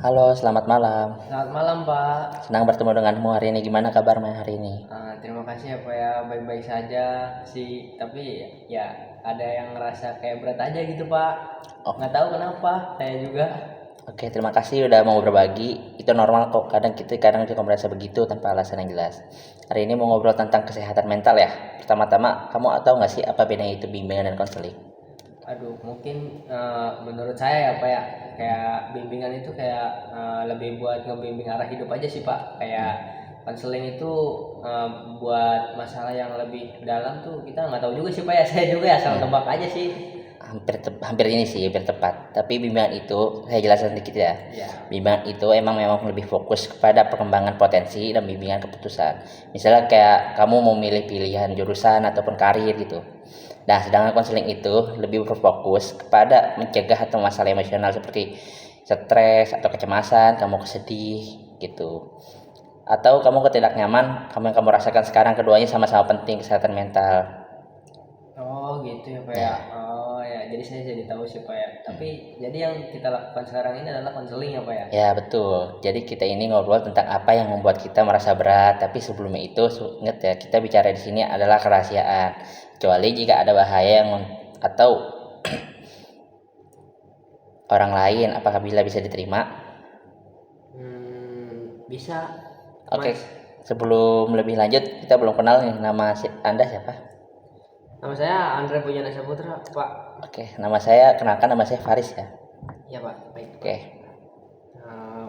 Halo, selamat malam. Selamat malam Pak. Senang bertemu denganmu hari ini. Gimana kabarmu hari ini? Terima kasih ya Pak ya, baik-baik saja sih. Tapi ya ada yang ngerasa kayak berat aja gitu Pak. Oh, Nggak tahu kenapa, saya juga. oke. Terima kasih udah mau berbagi. Itu normal kok. Kadang juga merasa begitu tanpa alasan yang jelas. Hari ini mau ngobrol tentang kesehatan mental ya. Pertama-tama, kamu tahu nggak sih apa bedanya itu bimbingan dan konseling? Aduh, mungkin menurut saya ya Pak ya, kayak bimbingan itu kayak lebih buat ngebimbing arah hidup aja sih Pak. Kayak konseling itu eh, buat masalah yang lebih dalam tuh kita nggak tahu juga sih Pak ya. Saya juga ya asal Ya, tebak aja sih. hampir ini sih, hampir tepat. Tapi bimbingan itu, saya jelaskan sedikit ya. Ya. Bimbingan itu memang lebih fokus kepada perkembangan potensi dan bimbingan keputusan. Misalnya kayak kamu mau milih pilihan jurusan ataupun karir gitu. Nah, sedangkan konseling itu lebih berfokus kepada mencegah atau masalah emosional seperti stres atau kecemasan, kamu kesedih gitu. Atau kamu ketidak nyaman, kamu yang kamu rasakan sekarang, keduanya sama-sama penting kesehatan mental. Oh gitu ya Pak ya. Ya, Oh ya, jadi saya jadi tahu sih Pak ya. Tapi jadi yang kita lakukan sekarang ini adalah konseling ya Pak ya. ya betul. Jadi kita ini ngobrol tentang apa yang membuat kita merasa berat, tapi sebelumnya itu ingat ya, kita bicara di sini adalah kerahasiaan. Kecuali jika ada bahaya yang atau orang lain, apakah bila bisa diterima? Bisa Oke, Mas. sebelum lebih lanjut, kita belum kenal nih nama Anda siapa? Nama saya Andre Pujana Saputra Pak. Oke, nama saya, kenalkan nama saya Faris ya. Ya Pak, baik. Oke, Eh,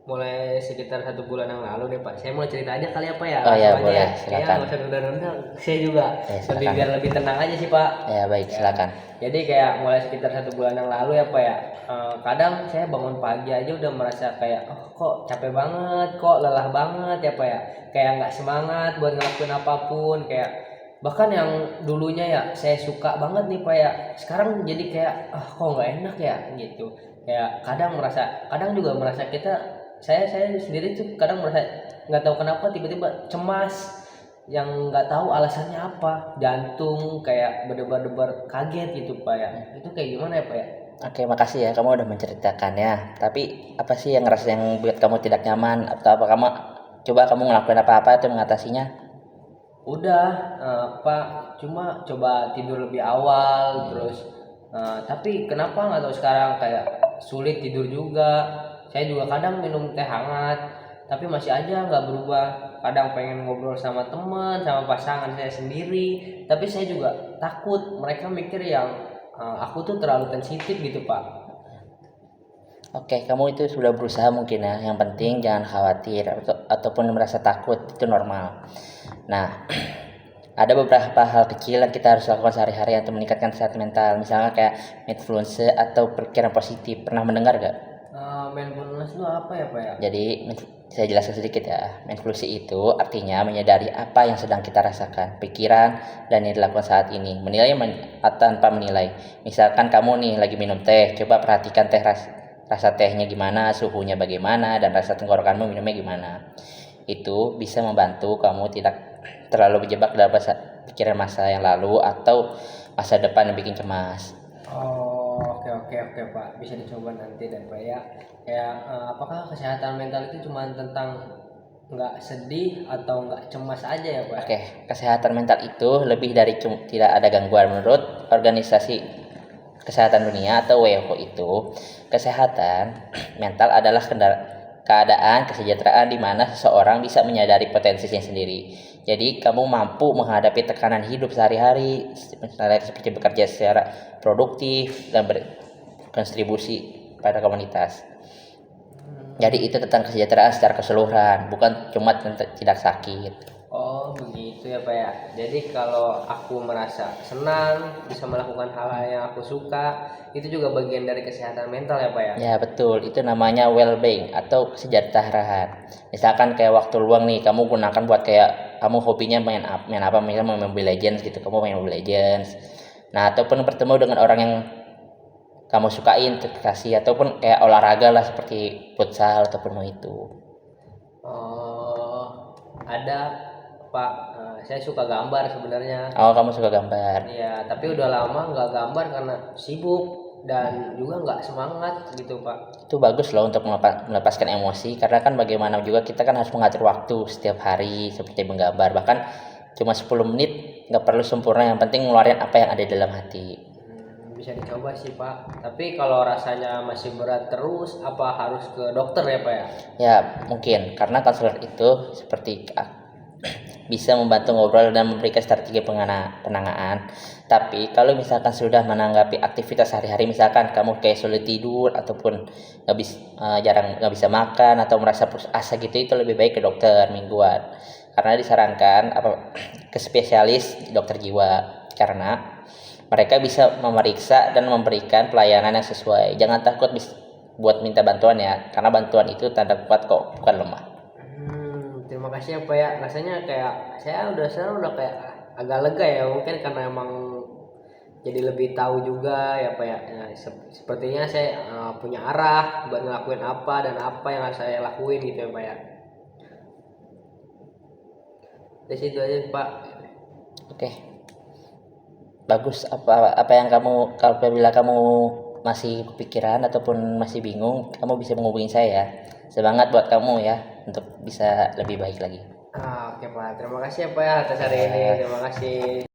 mulai sekitar 1 bulan yang lalu nih Pak. Saya mau cerita aja kali apa ya? oh ya Langsung aja boleh, ya. Kayaknya silakan. nggak usah nunda-nunda. Saya juga Ya lebih silakan. biar lebih tenang aja sih Pak. Ya baik, Ya. silakan. Jadi kayak mulai sekitar 1 bulan yang lalu ya Pak ya. Kadang saya bangun pagi aja udah merasa kayak kok capek banget, kok lelah banget ya Pak ya. Kayak nggak semangat buat ngelakuin apapun, kayak bahkan yang dulunya ya saya suka banget nih Pak ya, sekarang jadi kayak kok nggak enak ya gitu. Kayak kadang juga merasa saya sendiri tuh kadang merasa nggak tahu kenapa tiba-tiba cemas yang nggak tahu alasannya apa, jantung kayak berdebar-debar kaget gitu Pak ya. Itu kayak gimana ya Pak ya? Oke, makasih ya kamu udah menceritakannya. Tapi apa sih yang ngerasa yang buat kamu tidak nyaman atau apa kamu ngelakuin apa-apa atau mengatasinya? Udah Pak, cuma coba tidur lebih awal terus tapi kenapa nggak tahu sekarang kayak sulit tidur juga. Saya juga kadang minum teh hangat tapi masih aja nggak berubah. Kadang pengen ngobrol sama teman, sama pasangan saya sendiri, tapi saya juga takut mereka mikir yang aku tuh terlalu sensitif gitu Pak. Oke, kamu itu sudah berusaha mungkin ya. Yang penting jangan khawatir ataupun merasa takut, itu normal. Nah, ada beberapa hal kecil yang kita harus lakukan sehari-hari untuk meningkatkan kesehatan mental. Misalnya kayak mindfulness atau pikiran positif. Pernah mendengar gak? Mindfulness itu apa ya Pak ya? Jadi saya jelaskan sedikit ya. Mindfulness itu artinya menyadari apa yang sedang kita rasakan, pikiran dan yang dilakukan saat ini. Menilai tanpa menilai. Misalkan kamu nih lagi minum teh, coba perhatikan rasa tehnya gimana, suhunya bagaimana, dan rasa tenggorokanmu minumnya gimana. Itu bisa membantu kamu tidak terlalu berjebak dalam pikiran masa yang lalu atau masa depan yang bikin cemas. Oh, oke oke oke Pak, bisa dicoba nanti dan Pak ya. Kayak apakah kesehatan mental itu cuma tentang nggak sedih atau nggak cemas aja ya Pak? Oke, kesehatan mental itu lebih dari tidak ada gangguan. Menurut Organisasi Kesehatan Dunia atau WHO itu, kesehatan mental adalah keadaan kesejahteraan di mana seseorang bisa menyadari potensinya sendiri. Jadi kamu mampu menghadapi tekanan hidup sehari-hari, misalnya seperti bekerja secara produktif dan berkontribusi pada komunitas. Jadi itu tentang kesejahteraan secara keseluruhan, bukan cuma tentang tidak sakit. Oh begitu ya Pak ya. Jadi kalau aku merasa senang bisa melakukan hal-hal yang aku suka, itu juga bagian dari kesehatan mental ya Pak ya. Ya betul, itu namanya well-being atau kesejahteraan. Misalkan kayak waktu luang nih, kamu gunakan buat kayak kamu hobinya main apa, misalnya main Mobile Legends gitu, kamu main Mobile Legends. Nah, ataupun bertemu dengan orang yang kamu sukain, kasih ataupun kayak olahraga lah seperti futsal ataupun mau itu. Oh ada Pak, saya suka gambar sebenarnya. Oh, kamu suka gambar. Iya, tapi udah lama nggak gambar karena sibuk. dan juga nggak semangat gitu Pak. Itu bagus loh untuk melepaskan emosi, karena kan bagaimana juga kita kan harus mengatur waktu setiap hari seperti menggambar, bahkan cuma 10 menit, nggak perlu sempurna, yang penting ngeluarin apa yang ada dalam hati. Bisa dicoba sih Pak, tapi kalau rasanya masih berat terus apa harus ke dokter ya Pak ya? Ya mungkin karena konselor itu seperti bisa membantu ngobrol dan memberikan strategi penanganan. Tapi kalau misalkan sudah menanggapi aktivitas sehari-hari, misalkan kamu kayak sulit tidur ataupun jarang nggak bisa makan atau merasa putus asa gitu, itu lebih baik ke dokter mingguan. Karena disarankan ke spesialis dokter jiwa, karena mereka bisa memeriksa dan memberikan pelayanan yang sesuai. Jangan takut buat minta bantuan ya, karena bantuan itu tanda kuat kok, bukan lemah. Terima kasih ya Pak ya. Rasanya kayak sekarang udah kayak agak lega ya, mungkin karena emang jadi lebih tahu juga ya Pak ya. Sepertinya saya punya arah buat ngelakuin apa dan apa yang harus saya lakuin gitu ya Pak ya. Dari situ aja Pak. Oke, bagus. Apa yang kamu, kalau apabila kamu masih kepikiran ataupun masih bingung, kamu bisa menghubungi saya. Semangat buat kamu ya, untuk bisa lebih baik lagi. Oke Pak, terima kasih ya Pak ya atas hari ini. Terima kasih.